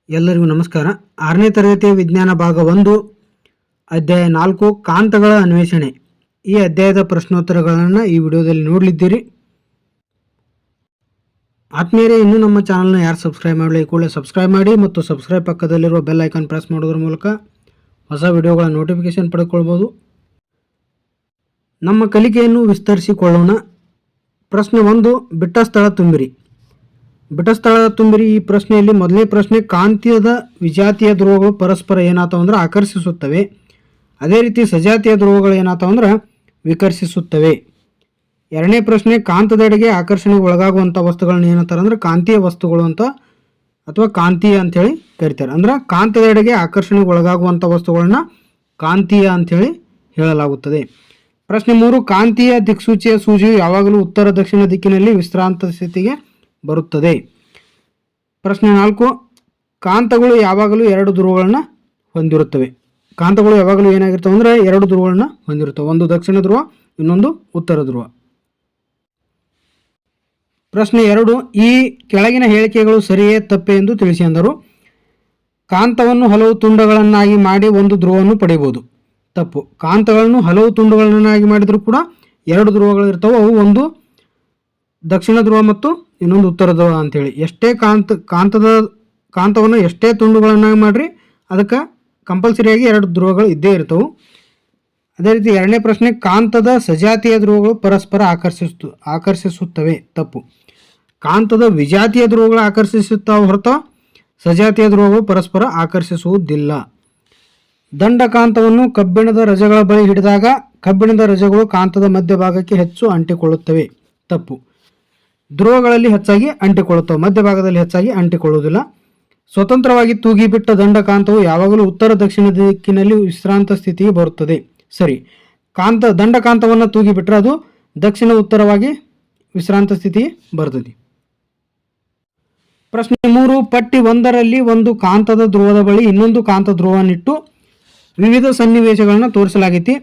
ಎಲ್ಲರಿಗೂ ನಮಸ್ಕಾರ. 6ನೇ ತರಗತಿಯ ವಿಜ್ಞಾನ ಭಾಗ 1 ಅಧ್ಯಾಯ 4 ಕಾಂತಗಳ ಅನ್ವೇಷಣೆ. ಈ ಅಧ್ಯಾಯದ ಪ್ರಶ್ನೋತ್ತರಗಳನ್ನು ಈ ವಿಡಿಯೋದಲ್ಲಿ ನೋಡಲಿದ್ದೀರಿ. ಆತ್ಮೀಯರೇ, ಇನ್ನೂ ನಮ್ಮ ಚಾನಲ್ನ ಯಾರು ಸಬ್ಸ್ಕ್ರೈಬ್ ಮಾಡಲಿ ಕೂಡಲೇ ಸಬ್ಸ್ಕ್ರೈಬ್ ಮಾಡಿ ಮತ್ತು ಸಬ್ಸ್ಕ್ರೈಬ್ ಪಕ್ಕದಲ್ಲಿರುವ ಬೆಲ್ ಐಕಾನ್ ಪ್ರೆಸ್ ಮಾಡೋದ್ರ ಮೂಲಕ ಹೊಸ ವಿಡಿಯೋಗಳ ನೋಟಿಫಿಕೇಶನ್ ಪಡೆದುಕೊಳ್ಬೋದು. ನಮ್ಮ ಕಲಿಕೆಯನ್ನು ವಿಸ್ತರಿಸಿಕೊಳ್ಳೋಣ. ಪ್ರಶ್ನೆ 1, ಬಿಟ್ಟ ಸ್ಥಳ ತುಂಬಿರಿ. ಬಿಟ್ಟ ಸ್ಥಳ ತುಂಬಿರಿ. ಈ ಪ್ರಶ್ನೆಯಲ್ಲಿ ಮೊದಲನೇ ಪ್ರಶ್ನೆ, ಕಾಂತೀಯದ ವಿಜಾತೀಯ ಧ್ರುವಗಳು ಪರಸ್ಪರ ಏನಾಗ್ತಾವ ಅಂದ್ರೆ ಆಕರ್ಷಿಸುತ್ತವೆ. ಅದೇ ರೀತಿ ಸಜಾತೀಯ ಧ್ರುವಗಳು ಏನಾಗ್ತಾವ ಅಂದ್ರೆ ವಿಕರ್ಷಿಸುತ್ತವೆ. ಎರಡನೇ ಪ್ರಶ್ನೆ, ಕಾಂತದೆಡೆಗೆ ಆಕರ್ಷಣೆಗೆ ಒಳಗಾಗುವಂಥ ವಸ್ತುಗಳನ್ನ ಏನಂತಾರೆ ಅಂದ್ರೆ ಕಾಂತೀಯ ವಸ್ತುಗಳು ಅಂತ ಅಥವಾ ಕಾಂತೀಯ ಅಂಥೇಳಿ ಕರಿತಾರೆ. ಅಂದ್ರೆ ಕಾಂತದೆಡೆಗೆ ಆಕರ್ಷಣೆಗೆ ಒಳಗಾಗುವಂಥ ವಸ್ತುಗಳನ್ನ ಕಾಂತೀಯ ಅಂಥೇಳಿ ಹೇಳಲಾಗುತ್ತದೆ. ಪ್ರಶ್ನೆ 3, ಕಾಂತೀಯ ದಿಕ್ಸೂಚಿಯ ಸೂಜಿಯು ಯಾವಾಗಲೂ ಉತ್ತರ ದಕ್ಷಿಣ ದಿಕ್ಕಿನಲ್ಲಿ ವಿಶ್ರಾಂತ ಸ್ಥಿತಿಗೆ ಬರುತ್ತದೆ. ಪ್ರಶ್ನೆ 4, ಕಾಂತಗಳು ಯಾವಾಗಲೂ ಎರಡು ಧ್ರುವಗಳನ್ನು ಹೊಂದಿರುತ್ತವೆ. ಕಾಂತಗಳು ಯಾವಾಗಲೂ ಏನಾಗಿರ್ತವೆ ಅಂದರೆ ಎರಡು ಧ್ರುವಗಳನ್ನ ಹೊಂದಿರುತ್ತವೆ. ಒಂದು ದಕ್ಷಿಣ ಧ್ರುವ, ಇನ್ನೊಂದು ಉತ್ತರ ಧ್ರುವ. ಪ್ರಶ್ನೆ 2, ಈ ಕೆಳಗಿನ ಹೇಳಿಕೆಗಳು ಸರಿಯೇ ತಪ್ಪೇ ಎಂದು ತಿಳಿಸಿ ಅಂದರು. ಕಾಂತವನ್ನು ಹಲವು ತುಂಡುಗಳನ್ನಾಗಿ ಮಾಡಿ ಒಂದು ಧ್ರುವವನ್ನು ಪಡೆಯಬಹುದು. ತಪ್ಪು. ಕಾಂತಗಳನ್ನು ಹಲವು ತುಂಡುಗಳನ್ನಾಗಿ ಮಾಡಿದರೂ ಕೂಡ ಎರಡು ಧ್ರುವಗಳು ಇರ್ತವೆ. ಅವು ಒಂದು ದಕ್ಷಿಣ ಧ್ರುವ ಮತ್ತು ಇನ್ನೊಂದು ಉತ್ತರ ಧ್ರುವ ಅಂತೇಳಿ. ಎಷ್ಟೇ ಕಾಂತವನ್ನು ಎಷ್ಟೇ ತುಂಡುಗಳನ್ನಾಗಿ ಮಾಡ್ರಿ ಅದಕ್ಕೆ ಕಂಪಲ್ಸರಿಯಾಗಿ ಎರಡು ಧ್ರುವಗಳು ಇದ್ದೇ ಇರ್ತವೆ. ಅದೇ ರೀತಿ ಎರಡನೇ ಪ್ರಶ್ನೆ, ಕಾಂತದ ಸಜಾತೀಯ ಧ್ರುವಗಳು ಪರಸ್ಪರ ಆಕರ್ಷಿಸುತ್ತವೆ. ತಪ್ಪು. ಕಾಂತದ ವಿಜಾತೀಯ ಧ್ರುವಗಳು ಆಕರ್ಷಿಸುತ್ತಾವೆ ಹೊರತು ಸಜಾತೀಯ ಧ್ರುವಗಳು ಪರಸ್ಪರ ಆಕರ್ಷಿಸುವುದಿಲ್ಲ. ದಂಡಕಾಂತವನ್ನು ಕಬ್ಬಿಣದ ರಜಗಳ ಬಳಿ ಹಿಡಿದಾಗ ಕಬ್ಬಿಣದ ರಜಗಳು ಕಾಂತದ ಮಧ್ಯಭಾಗಕ್ಕೆ ಹೆಚ್ಚು ಅಂಟಿಕೊಳ್ಳುತ್ತವೆ. ತಪ್ಪು. ಧ್ರುವಗಳಲ್ಲಿ ಹೆಚ್ಚಾಗಿ ಅಂಟಿಕೊಳ್ಳುತ್ತವೆ, ಮಧ್ಯಭಾಗದಲ್ಲಿ ಹೆಚ್ಚಾಗಿ ಅಂಟಿಕೊಳ್ಳುವುದಿಲ್ಲ. ಸ್ವತಂತ್ರವಾಗಿ ತೂಗಿಬಿಟ್ಟ ದಂಡಕಾಂತವು ಯಾವಾಗಲೂ ಉತ್ತರ ದಕ್ಷಿಣ ದಿಕ್ಕಿನಲ್ಲಿ ವಿಶ್ರಾಂತ ಸ್ಥಿತಿಗೆ ಬರುತ್ತದೆ. ಸರಿ. ದಂಡಕಾಂತವನ್ನು ತೂಗಿಬಿಟ್ರೆ ಅದು ದಕ್ಷಿಣ ಉತ್ತರವಾಗಿ ವಿಶ್ರಾಂತ ಸ್ಥಿತಿಗೆ ಬರ್ತದೆ. ಪ್ರಶ್ನೆ 3, ಪಟ್ಟಿ 1ರಲ್ಲಿ ಒಂದು ಕಾಂತದ ಧ್ರುವದ ಬಳಿ ಇನ್ನೊಂದು ಕಾಂತ ಧ್ರುವನ್ನಿಟ್ಟು ವಿವಿಧ ಸನ್ನಿವೇಶಗಳನ್ನು ತೋರಿಸಲಾಗೈತಿ.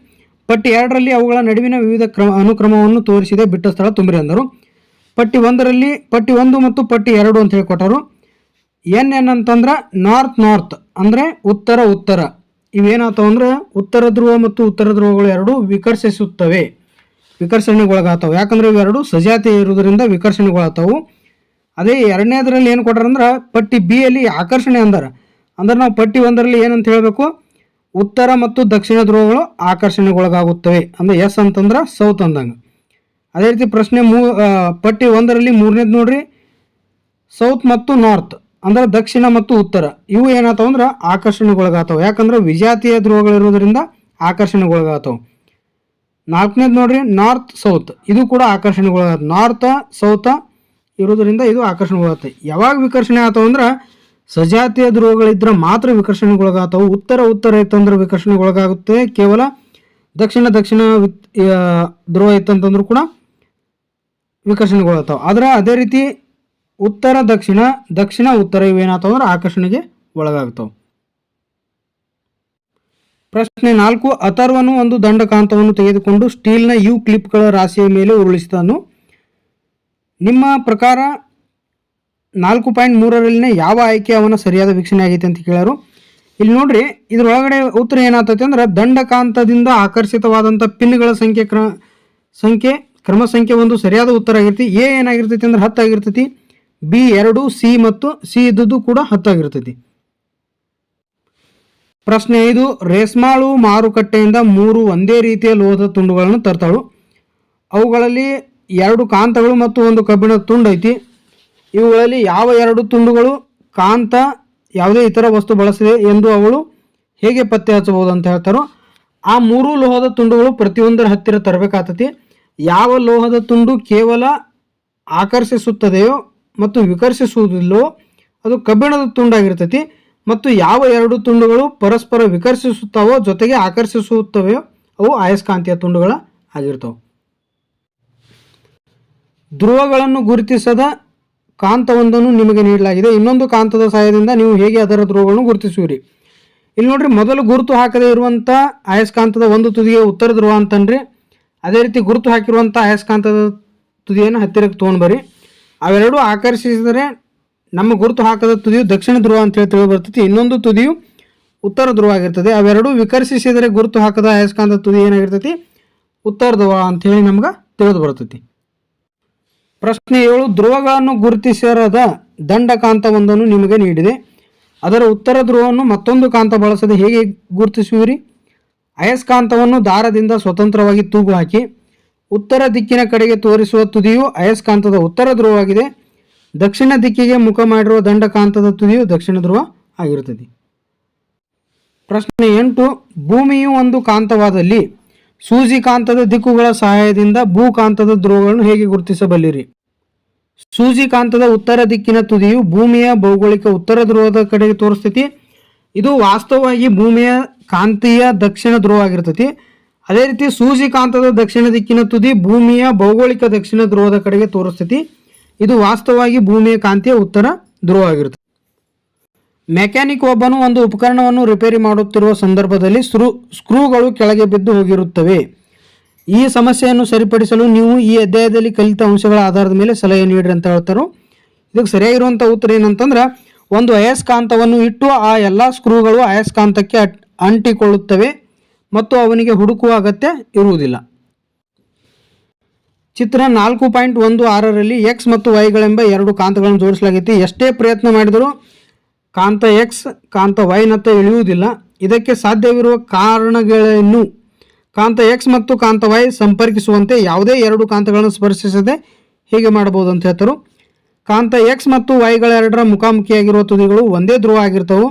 ಪಟ್ಟಿ 2ರಲ್ಲಿ ಅವುಗಳ ನಡುವಿನ ವಿವಿಧ ಅನುಕ್ರಮವನ್ನು ತೋರಿಸಿದೆ. ಬಿಟ್ಟ ಸ್ಥಳ ತುಂಬಿರಿ ಅಂದರು. ಪಟ್ಟಿ 1ರಲ್ಲಿ ಪಟ್ಟಿ 1 ಮತ್ತು ಪಟ್ಟಿ 2 ಅಂತ ಹೇಳಿ ಕೊಟ್ಟರು. ಎನ್ ಅಂತಂದ್ರೆ ನಾರ್ತ್ ಅಂದರೆ ಉತ್ತರ. ಇವೇನಾಗ್ತಾವ ಅಂದ್ರೆ ಉತ್ತರ ಧ್ರುವ ಮತ್ತು ಉತ್ತರ ಧ್ರುವಗಳು ಎರಡು ವಿಕರ್ಷಣೆಗೊಳಗಾಗ್ತಾವೆ. ಯಾಕಂದ್ರೆ ಇವೆರಡು ಸಜಾತೀಯ ಇರುವುದರಿಂದ ವಿಕರ್ಷಣೆಗೊಳಗಾಗ್ತಾವು. ಅದೇ ಎರಡನೇದರಲ್ಲಿ ಏನು ಕೊಟ್ಟಾರಂದ್ರೆ ಪಟ್ಟಿ ಬಿ ಯಲ್ಲಿ ಆಕರ್ಷಣೆ ಅಂದ್ರೆ ನಾವು ಪಟ್ಟಿ 1ರಲ್ಲಿ ಏನಂತ ಹೇಳಬೇಕು, ಉತ್ತರ ಮತ್ತು ದಕ್ಷಿಣ ಧ್ರುವಗಳು ಆಕರ್ಷಣೆಗೊಳಗಾಗುತ್ತವೆ. ಅಂದ್ರೆ ಎಸ್ ಅಂತಂದ್ರೆ ಸೌತ್ ಅಂದಂಗೆ. ಅದೇ ರೀತಿ ಪ್ರಶ್ನೆ ಪಟ್ಟಿ 1ರಲ್ಲಿ 3ನೇದು ನೋಡ್ರಿ, ಸೌತ್ ಮತ್ತು ನಾರ್ತ್ ಅಂದ್ರೆ ದಕ್ಷಿಣ ಮತ್ತು ಉತ್ತರ ಇವು ಏನಾಗ್ತಾವ ಅಂದ್ರೆ ಆಕರ್ಷಣೆಗೊಳಗಾಗ್ತಾವೆ. ಯಾಕಂದ್ರೆ ವಿಜಾತೀಯ ಧ್ರುವಗಳಿರೋದ್ರಿಂದ ಆಕರ್ಷಣೆಗೊಳಗಾಗ್ತಾವೆ. 4ನೇದು ನೋಡ್ರಿ, ನಾರ್ತ್ ಸೌತ್ ಇದು ಕೂಡ ಆಕರ್ಷಣೆಗೊಳಗಾಗ್ತವೆ. ನಾರ್ತ್ ಸೌತ್ ಇರೋದ್ರಿಂದ ಇದು ಆಕರ್ಷಣೆಗೊಳಗಾಗ್ತವೆ. ಯಾವಾಗ ವಿಕರ್ಷಣೆ ಆಗ್ತಾವ ಅಂದ್ರೆ ಸಜಾತೀಯ ಧ್ರುವಗಳಿದ್ರೆ ಮಾತ್ರ ವಿಕರ್ಷಣೆಗೊಳಗಾಗ್ತಾವೆ. ಉತ್ತರ ಇತ್ತಂದ್ರೆ ವಿಕರ್ಷಣೆಗೊಳಗಾಗುತ್ತೆ. ಕೇವಲ ದಕ್ಷಿಣ ಧ್ರುವ ಇತ್ತಂತಂದ್ರೂ ಕೂಡ ವಿಕರ್ಷಣೆಗೊಳಗಾಗ್ತಾವೆ. ಆದ್ರೆ ಅದೇ ರೀತಿ ಉತ್ತರ ದಕ್ಷಿಣ ಉತ್ತರ ಇವೇನಾಗ್ತಾವ ಅಂದ್ರೆ ಆಕರ್ಷಣೆಗೆ ಒಳಗಾಗ್ತಾವೆ. ಪ್ರಶ್ನೆ 4, ಅಥರ್ವನು ಒಂದು ದಂಡಕಾಂತವನ್ನು ತೆಗೆದುಕೊಂಡು ಸ್ಟೀಲ್ನ ಯು ಕ್ಲಿಪ್ಗಳ ರಾಶಿಯ ಮೇಲೆ ಉರುಳಿಸಿದನು. ನಿಮ್ಮ ಪ್ರಕಾರ 4.3ರಲ್ಲಿನ ಯಾವ ಆಯ್ಕೆ ಅವನ ಸರಿಯಾದ ವೀಕ್ಷಣೆ ಆಗೈತೆ ಅಂತ ಕೇಳರು. ಇಲ್ಲಿ ನೋಡ್ರಿ, ಇದ್ರೊಳಗಡೆ ಉತ್ತರ ಏನಾಗ್ತೈತೆ ಅಂದ್ರೆ ದಂಡಕಾಂತದಿಂದ ಆಕರ್ಷಿತವಾದಂಥ ಪಿನ್ಗಳ ಕ್ರಮ ಸಂಖ್ಯೆ 1 ಸರಿಯಾದ ಉತ್ತರ ಆಗಿರ್ತೈತಿ. ಎ ಏನಾಗಿರ್ತೈತಿ ಅಂದ್ರೆ 10 ಆಗಿರ್ತೈತಿ. ಬಿ 2, ಸಿ ಮತ್ತು ಸಿ ಇದ್ದದ್ದು ಕೂಡ 10 ಆಗಿರ್ತೈತಿ. ಪ್ರಶ್ನೆ 5, ರೇಸ್ಮಾಳು ಮಾರುಕಟ್ಟೆಯಿಂದ 3 ಒಂದೇ ರೀತಿಯ ಲೋಹದ ತುಂಡುಗಳನ್ನು ತರ್ತಾಳು. ಅವುಗಳಲ್ಲಿ 2 ಕಾಂತಗಳು ಮತ್ತು 1 ಕಬ್ಬಿಣದ ತುಂಡು ಐತಿ. ಇವುಗಳಲ್ಲಿ ಯಾವ 2 ತುಂಡುಗಳು ಕಾಂತ ಯಾವುದೇ ಇತರ ವಸ್ತು ಬಳಸಿದೆ ಎಂದು ಅವಳು ಹೇಗೆ ಪತ್ತೆ ಹಚ್ಚಬಹುದು ಅಂತ ಹೇಳ್ತಾರೋ. ಆ 3 ಲೋಹದ ತುಂಡುಗಳು ಪ್ರತಿಯೊಂದರ ಹತ್ತಿರ ತರಬೇಕಾಗ್ತತಿ. ಯಾವ ಲೋಹದ ತುಂಡು ಕೇವಲ ಆಕರ್ಷಿಸುತ್ತದೆಯೋ ಮತ್ತು ವಿಕರ್ಷಿಸುವುದಿಲ್ಲವೋ ಅದು ಕಬ್ಬಿಣದ ತುಂಡಾಗಿರ್ತೈತಿ. ಮತ್ತು ಯಾವ 2 ತುಂಡುಗಳು ಪರಸ್ಪರ ವಿಕರ್ಷಿಸುತ್ತಾವೋ ಜೊತೆಗೆ ಆಕರ್ಷಿಸುತ್ತವೆಯೋ ಅವು ಅಯಸ್ಕಾಂತೀಯ ತುಂಡುಗಳ ಆಗಿರ್ತವೆ. ಧ್ರುವಗಳನ್ನು ಗುರುತಿಸದ ಕಾಂತವೊಂದನ್ನು ನಿಮಗೆ ನೀಡಲಾಗಿದೆ. ಇನ್ನೊಂದು ಕಾಂತದ ಸಹಾಯದಿಂದ ನೀವು ಹೇಗೆ ಅದರ ಧ್ರುವಗಳನ್ನು ಗುರುತಿಸುವಿರಿ? ಇಲ್ಲಿ ನೋಡ್ರಿ, ಮೊದಲು ಗುರುತು ಹಾಕದೇ ಇರುವಂಥ ಅಯಸ್ಕಾಂತದ ಒಂದು ತುದಿಗೆ ಉತ್ತರ ಧ್ರುವ ಅಂತನ್ರಿ. ಅದೇ ರೀತಿ ಗುರುತು ಹಾಕಿರುವಂಥ ಅಯಸ್ಕಾಂತದ ತುದಿಯನ್ನು ಹತ್ತಿರಕ್ಕೆ ತೊಗೊಂಡು ಬರ್ರಿ. ಅವೆರಡು ಆಕರ್ಷಿಸಿದರೆ ನಮ್ಮ ಗುರುತು ಹಾಕದ ತುದಿಯು ದಕ್ಷಿಣ ಧ್ರುವ ಅಂತೇಳಿ ತಿಳಿದು ಬರ್ತೈತಿ. ಇನ್ನೊಂದು ತುದಿಯು ಉತ್ತರ ಧ್ರುವ ಆಗಿರ್ತದೆ. ಅವೆರಡೂ ವಿಕರ್ಷಿಸಿದರೆ ಗುರುತು ಹಾಕದ ಅಯಸ್ಕಾಂತ ತುದಿ ಏನಾಗಿರ್ತೈತಿ? ಉತ್ತರ ಧ್ರುವ ಅಂಥೇಳಿ ನಮ್ಗೆ ತಿಳಿದು ಬರ್ತೈತಿ. ಪ್ರಶ್ನೆ 7, ಧ್ರುವಗಳನ್ನು ಗುರುತಿಸಿರದ ದಂಡಕಾಂತವೊಂದನ್ನು ನಿಮಗೆ ನೀಡಿದೆ. ಅದರ ಉತ್ತರ ಧ್ರುವವನ್ನು ಮತ್ತೊಂದು ಕಾಂತ ಬಳಸದೆ ಹೇಗೆ ಗುರುತಿಸುವಿರಿ? ಅಯಸ್ಕಾಂತವನ್ನು ದಾರದಿಂದ ಸ್ವತಂತ್ರವಾಗಿ ತೂಗು ಹಾಕಿ ಉತ್ತರ ದಿಕ್ಕಿನ ಕಡೆಗೆ ತೋರಿಸುವ ತುದಿಯು ಅಯಸ್ಕಾಂತದ ಉತ್ತರ ಧ್ರುವವಾಗಿದೆ. ದಕ್ಷಿಣ ದಿಕ್ಕಿಗೆ ಮುಖ ಮಾಡಿರುವ ದಂಡಕಾಂತದ ತುದಿಯು ದಕ್ಷಿಣ ಧ್ರುವ ಆಗಿರುತ್ತದೆ. ಪ್ರಶ್ನೆ 8, ಭೂಮಿಯು ಒಂದು ಕಾಂತವಾದಲ್ಲಿ ಸೂಜಿ ಕಾಂತದ ದಿಕ್ಕುಗಳ ಸಹಾಯದಿಂದ ಭೂಕಾಂತದ ಧ್ರುವಗಳನ್ನು ಹೇಗೆ ಗುರುತಿಸಬಲ್ಲಿರಿ? ಸೂಜಿ ಕಾಂತದ ಉತ್ತರ ದಿಕ್ಕಿನ ತುದಿಯು ಭೂಮಿಯ ಭೌಗೋಳಿಕ ಉತ್ತರ ಧ್ರುವದ ಕಡೆಗೆ ತೋರಿಸ್ತೈತಿ. ಇದು ವಾಸ್ತವವಾಗಿ ಭೂಮಿಯ ಕಾಂತೀಯ ದಕ್ಷಿಣ ಧ್ರುವ ಆಗಿರ್ತೈತಿ. ಅದೇ ರೀತಿ ಸೂಜಿ ಕಾಂತದ ದಕ್ಷಿಣ ದಿಕ್ಕಿನ ತುದಿ ಭೂಮಿಯ ಭೌಗೋಳಿಕ ದಕ್ಷಿಣ ಧ್ರುವದ ಕಡೆಗೆ ತೋರಿಸ್ತೈತಿ. ಇದು ವಾಸ್ತವವಾಗಿ ಭೂಮಿಯ ಕಾಂತೀಯ ಉತ್ತರ ಧ್ರುವ ಆಗಿರುತ್ತೆ. ಮೆಕ್ಯಾನಿಕ್ ಒಬ್ಬನು ಒಂದು ಉಪಕರಣವನ್ನು ರಿಪೇರಿ ಮಾಡುತ್ತಿರುವ ಸಂದರ್ಭದಲ್ಲಿ ಸ್ಕ್ರೂಗಳು ಕೆಳಗೆ ಬಿದ್ದು ಹೋಗಿರುತ್ತವೆ. ಈ ಸಮಸ್ಯೆಯನ್ನು ಸರಿಪಡಿಸಲು ನೀವು ಈ ಅಧ್ಯಾಯದಲ್ಲಿ ಕಲಿತ ಅಂಶಗಳ ಆಧಾರದ ಮೇಲೆ ಸಲಹೆ ನೀಡ್ರಿ ಅಂತ ಹೇಳ್ತಾರೆ. ಇದಕ್ಕೆ ಸರಿಯಾಗಿರುವಂಥ ಉತ್ತರ ಏನಂತಂದ್ರೆ, ಒಂದು ಅಯಸ್ಕಾಂತವನ್ನು ಇಟ್ಟು ಆ ಎಲ್ಲ ಸ್ಕ್ರೂಗಳು ಅಯಸ್ಕಾಂತಕ್ಕೆ ಅಂಟಿಕೊಳ್ಳುತ್ತವೆ ಮತ್ತು ಅವನಿಗೆ ಹುಡುಕುವ ಅಗತ್ಯ ಇರುವುದಿಲ್ಲ. ಚಿತ್ರ 4.16ರಲ್ಲಿ ಎಕ್ಸ್ ಮತ್ತು ವೈಗಳೆಂಬ ಎರಡು ಕಾಂತಗಳನ್ನು ಜೋಡಿಸಲಾಗಿದೆ. ಎಷ್ಟೇ ಪ್ರಯತ್ನ ಮಾಡಿದರೂ ಕಾಂತ ಎಕ್ಸ್ ಕಾಂತ ವೈನತ್ತ ಇಳಿಯುವುದಿಲ್ಲ. ಇದಕ್ಕೆ ಸಾಧ್ಯವಿರುವ ಕಾರಣಗಳೇನು? ಕಾಂತ ಎಕ್ಸ್ ಮತ್ತು ಕಾಂತ ವೈ ಸಂಪರ್ಕಿಸುವಂತೆ ಯಾವುದೇ ಎರಡು ಕಾಂತಗಳನ್ನು ಸ್ಪರ್ಶಿಸದೆ ಹೇಗೆ ಮಾಡಬಹುದು ಅಂತ ಹೇಳ್ತಾರೆ. ಕಾಂತ ಎಕ್ಸ್ ಮತ್ತು ವೈಗಳೆರಡರ ಮುಖಾಮುಖಿಯಾಗಿರುವ ತುದಿಗಳು ಒಂದೇ ಧ್ರುವ ಆಗಿರ್ತವೆ.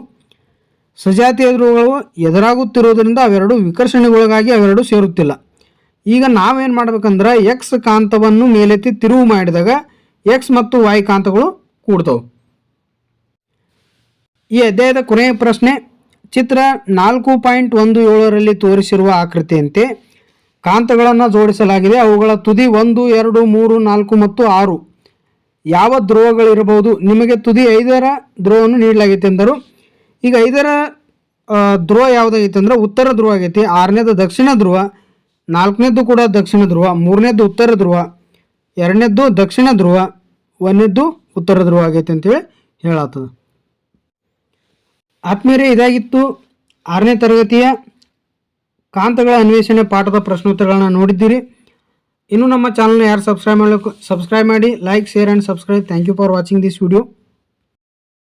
ಸಜಾತಿಯ ಧ್ರುವಗಳು ಎದುರಾಗುತ್ತಿರುವುದರಿಂದ ಅವೆರಡು ವಿಕರ್ಷಣೆಗೊಳಗಾಗಿ ಅವೆರಡು ಸೇರುತ್ತಿಲ್ಲ. ಈಗ ನಾವೇನು ಮಾಡ್ಬೇಕಂದ್ರೆ, ಎಕ್ಸ್ ಕಾಂತವನ್ನು ಮೇಲೆತ್ತಿ ತಿರುವು ಮಾಡಿದಾಗ ಎಕ್ಸ್ ಮತ್ತು ವೈ ಕಾಂತಗಳು ಕೂಡ್ತವೆ. ಈ ಅಧ್ಯಾಯದ ಕೊನೆಯ ಪ್ರಶ್ನೆ, ಚಿತ್ರ 4.17ರಲ್ಲಿ ತೋರಿಸಿರುವ ಆಕೃತಿಯಂತೆ ಕಾಂತಗಳನ್ನು ಜೋಡಿಸಲಾಗಿದೆ. ಅವುಗಳ ತುದಿ 1, 2, 3, 4 ಮತ್ತು 6 ಯಾವ ಧ್ರುವಗಳಿರಬಹುದು? ನಿಮಗೆ ತುದಿ 5ರ ಧ್ರುವವನ್ನು ನೀಡಲಾಗೈತೆ ಎಂದರು. ಈಗ 5ರ ಧ್ರುವ ಯಾವುದಾಗೈತೆ ಅಂದ್ರೆ ಉತ್ತರ ಧ್ರುವ ಆಗೈತಿ. 6ನೇದು ದಕ್ಷಿಣ ಧ್ರುವ, 4ನೇದು ಕೂಡ ದಕ್ಷಿಣ ಧ್ರುವ, 3ನೇದು ಉತ್ತರ ಧ್ರುವ, 2ನೇದು ದಕ್ಷಿಣ ಧ್ರುವ, 1ನೇದು ಉತ್ತರ ಧ್ರುವ ಆಗೈತೆ ಅಂತೇಳಿ ಹೇಳತ್ತದ. ಆತ್ಮೀಯರೇ, ಇದಾಗಿತ್ತು 6ನೇ ತರಗತಿಯ ಕಾಂತಗಳ ಅನ್ವೇಷಣೆ ಪಾಠದ ಪ್ರಶ್ನೋತ್ತರಗಳನ್ನ ನೋಡಿದ್ದೀರಿ. ಇನ್ನು ನಮ್ಮ ಚಾನಲ್ನ ಯಾರು ಸಬ್ಸ್ಕ್ರೈಬ್ ಮಾಡಿ, like, share and subscribe. Thank you for watching this video.